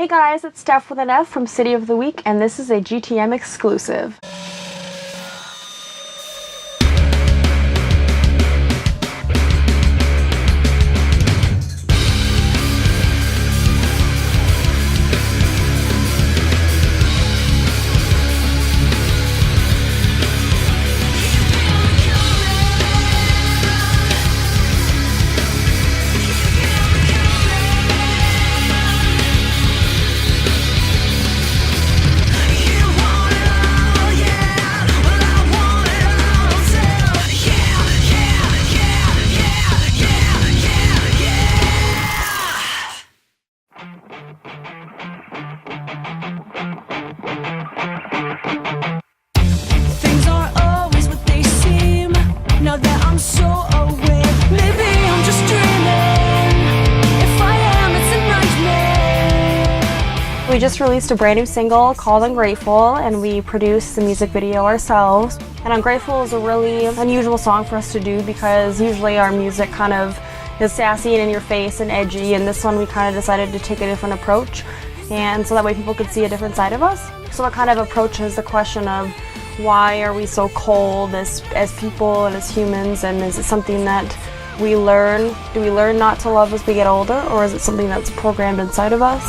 Hey guys, it's Steph with an F from City of the Week, and this is a GTM exclusive. Things aren't always what they seem. Now that I'm so aware, maybe I'm just dreaming. If I am, it's a nightmare. We just released a brand new single called Ungrateful, and we produced the music video ourselves. And Ungrateful is a really unusual song for us to do because usually our music kind of is sassy and in your face and edgy, and this one we kind of decided to take a different approach, and so that way people could see a different side of us. So it kind of approaches the question of why are we so cold as people and as humans, and is it something that we learn? Do we learn not to love as we get older, or is it something that's programmed inside of us?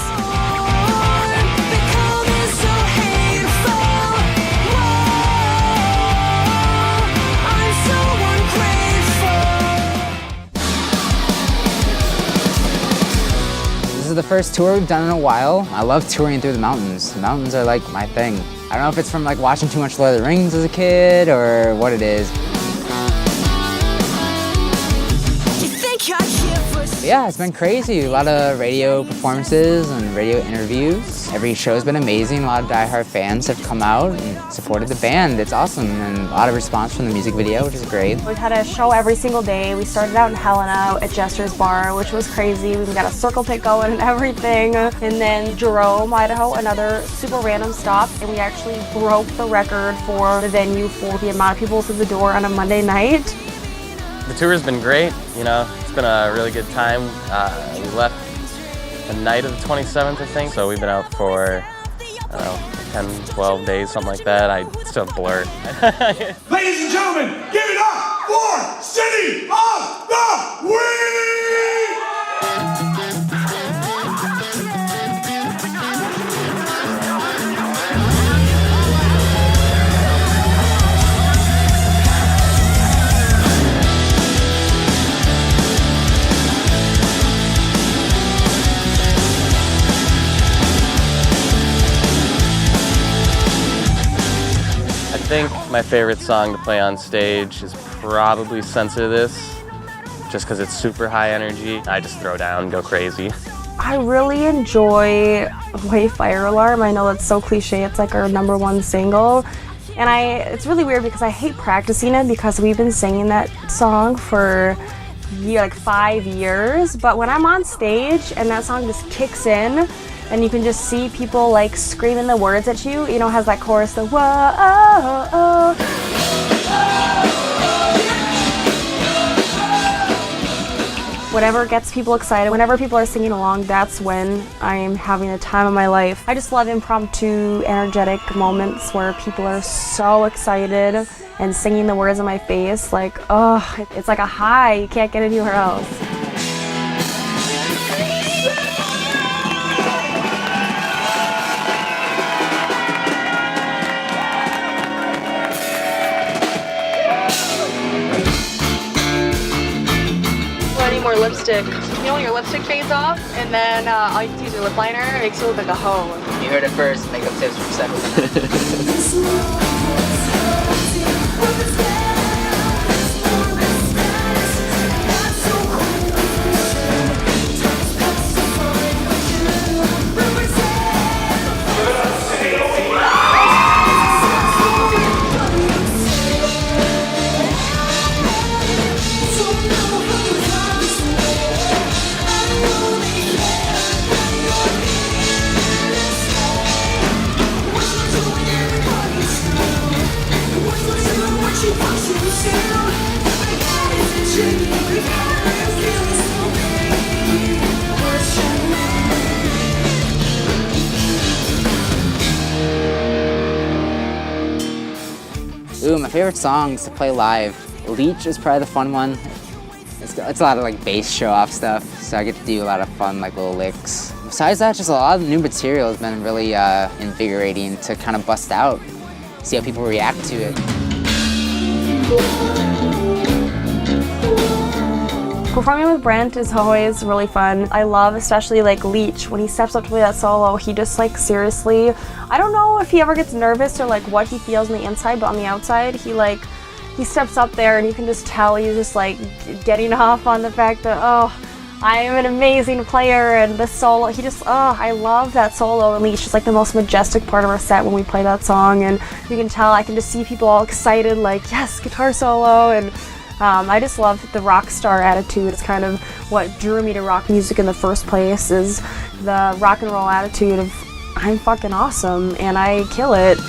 This is the first tour we've done in a while. I love touring through the mountains. The mountains are like my thing. I don't know if it's from like watching too much Lord of the Rings as a kid or what it is. But yeah, it's been crazy. A lot of radio performances and radio interviews. Every show's been amazing. A lot of diehard fans have come out and supported the band. It's awesome, and a lot of response from the music video, which is great. We've had a show every single day. We started out in Helena at Jester's Bar, which was crazy. We got a circle pit going and everything. And then Jerome, Idaho, another super random stop, and we actually broke the record for the venue for the amount of people through the door on a Monday night. The tour has been great, you know, it's been a really good time. We left the night of the 27th, I think, so we've been out for, I don't know, 10, 12 days, something like that. I still blur. Ladies and gentlemen, give it up for City of the Week! I think my favorite song to play on stage is probably Sense of This, just because it's super high energy. I just throw down and go crazy. I really enjoy Way Fire Alarm. I know that's so cliche, it's like our #1 single. And it's really weird because I hate practicing it because we've been singing that song for like 5 years. But when I'm on stage and that song just kicks in, and you can just see people like screaming the words at you, you know, it has that chorus, the whoa, oh, oh. Whatever gets people excited, whenever people are singing along, that's when I'm having the time of my life. I just love impromptu, energetic moments where people are so excited and singing the words in my face. Like, oh, it's like a high you can't get anywhere else. More lipstick. You know when your lipstick fades off and then all you can use your lip liner, it makes you look like a hoe. You heard it first, makeup tips from Steph. What you Ooh, my favorite songs to play live. Leech is probably the fun one. It's a lot of like bass show-off stuff, so I get to do a lot of fun like little licks. Besides that, just a lot of new material has been really invigorating to kind of bust out, see how people react to it. Performing with Brent is always really fun. I love especially like Leech, when he steps up to play that solo, he just like seriously, I don't know if he ever gets nervous or like what he feels on the inside, but on the outside, he steps up there and you can just tell he's just like getting off on the fact that, oh, I am an amazing player, and the solo, he just, oh, I love that solo, and Leech is like the most majestic part of our set when we play that song, and you can tell, I can just see people all excited like, yes, guitar solo, and I just love the rock star attitude. It's kind of what drew me to rock music in the first place, is the rock and roll attitude of I'm fucking awesome and I kill it.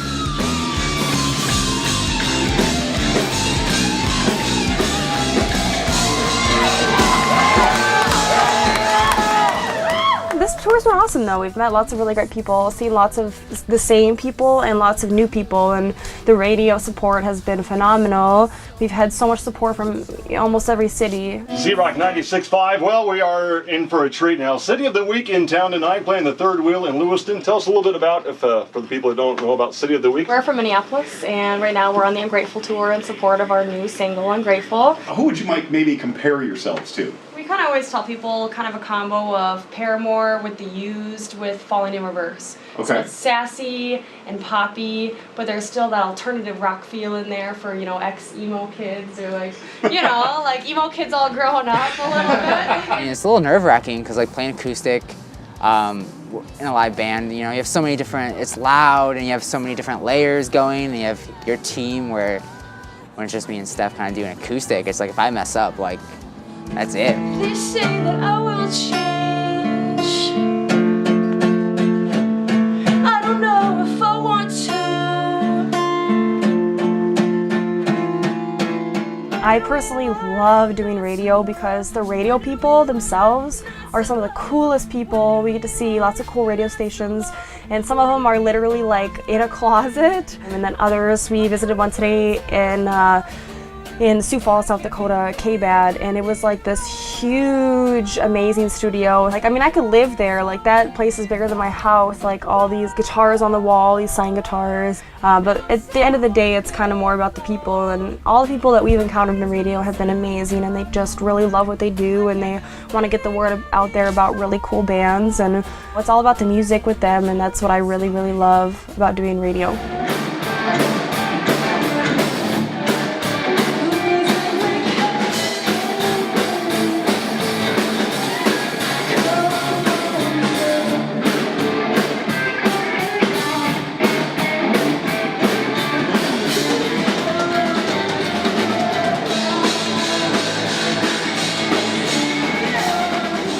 This tour's been awesome though. We've met lots of really great people, seen lots of the same people and lots of new people, and the radio support has been phenomenal. We've had so much support from almost every city. Z-Rock 96.5, well, we are in for a treat now. City of the Week in town tonight, playing the third wheel in Lewiston. Tell us a little bit about, for the people that don't know about City of the Week. We're from Minneapolis, and right now we're on the Ungrateful Tour in support of our new single, Ungrateful. Who would you maybe compare yourselves to? We kind of always tell people kind of a combo of Paramore with The Used with Falling in Reverse. Okay. So it's sassy and poppy, but there's still that alternative rock feel in there for, you know, ex-emo kids, or like, you know, like emo kids all growing up a little bit. I mean, it's a little nerve-wracking because like playing acoustic in a live band, you know, you have so many different, it's loud and you have so many different layers going, and you have your team where when it's just me and Steph kind of doing acoustic, it's like if I mess up, like, that's it. They say that I will change. I don't know if I want to. I personally love doing radio because the radio people themselves are some of the coolest people. We get to see lots of cool radio stations, and some of them are literally like in a closet. And then others, we visited one today in Sioux Falls, South Dakota, K-Bad, and it was like this huge, amazing studio. Like, I mean, I could live there. Like, that place is bigger than my house. Like, all these guitars on the wall, these signed guitars. But at the end of the day, it's kind of more about the people, and all the people that we've encountered in the radio have been amazing, and they just really love what they do, and they want to get the word out there about really cool bands, and it's all about the music with them, and that's what I really, really love about doing radio.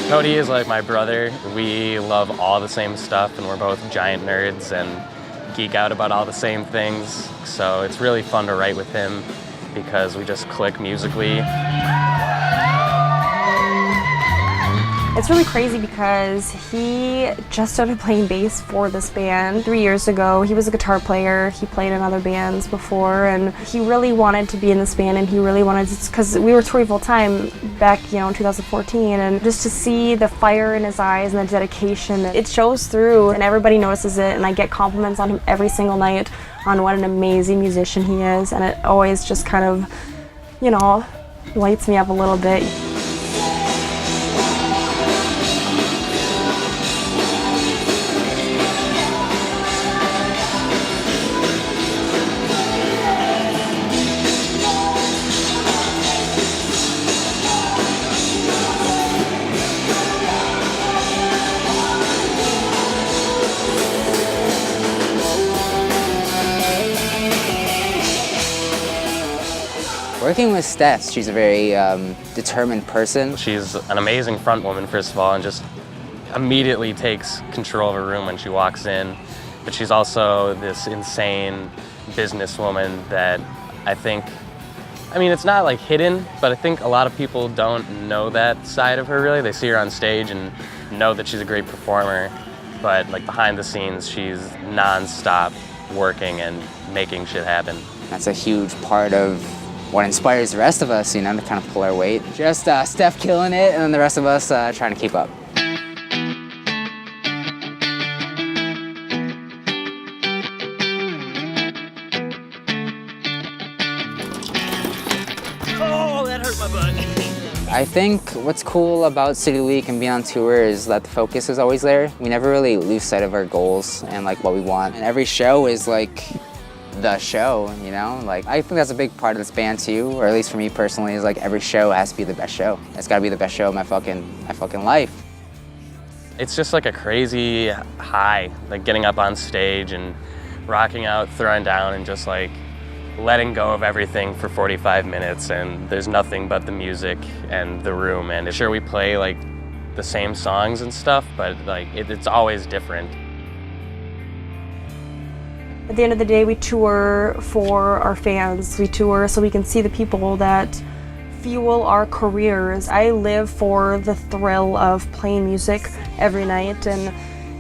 Cody is like my brother. We love all the same stuff, and we're both giant nerds and geek out about all the same things. So it's really fun to write with him because we just click musically. It's really crazy because he just started playing bass for this band 3 years ago. He was a guitar player. He played in other bands before, and he really wanted to be in this band, and he really wanted to, because we were touring full time back, you know, in 2014, and just to see the fire in his eyes and the dedication, it shows through, and everybody notices it, and I get compliments on him every single night on what an amazing musician he is, and it always just kind of, you know, lights me up a little bit. Working with Steph, she's a very determined person. She's an amazing front woman, first of all, and just immediately takes control of a room when she walks in. But she's also this insane businesswoman that I think, I mean, it's not like hidden, but I think a lot of people don't know that side of her really. They see her on stage and know that she's a great performer, but like behind the scenes, she's non-stop working and making shit happen. That's a huge part of what inspires the rest of us, you know, to kind of pull our weight. Just Steph killing it, and then the rest of us trying to keep up. Oh, that hurt my butt. I think what's cool about City Week and being on tour is that the focus is always there. We never really lose sight of our goals and like what we want. And every show is like the show, you know? Like I think that's a big part of this band too, or at least for me personally, is like every show has to be the best show. It's gotta be the best show of my fucking life. It's just like a crazy high, like getting up on stage and rocking out, throwing down, and just like letting go of everything for 45 minutes, and there's nothing but the music and the room. And sure, we play like the same songs and stuff, but like it's always different. At the end of the day, we tour for our fans. We tour so we can see the people that fuel our careers. I live for the thrill of playing music every night and,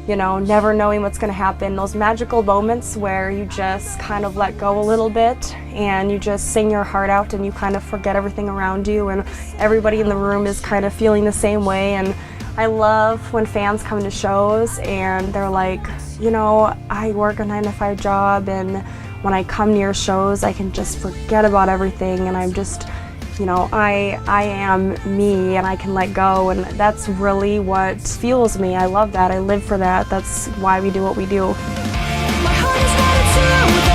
you know, never knowing what's gonna happen. Those magical moments where you just kind of let go a little bit and you just sing your heart out and you kind of forget everything around you, and everybody in the room is kind of feeling the same way. And I love when fans come to shows and they're like, you know, I work a 9-to-5 job, and when I come near shows I can just forget about everything, and I'm just, you know, I am me and I can let go, and that's really what fuels me. I love that. I live for that. That's why we do what we do. My heart is not a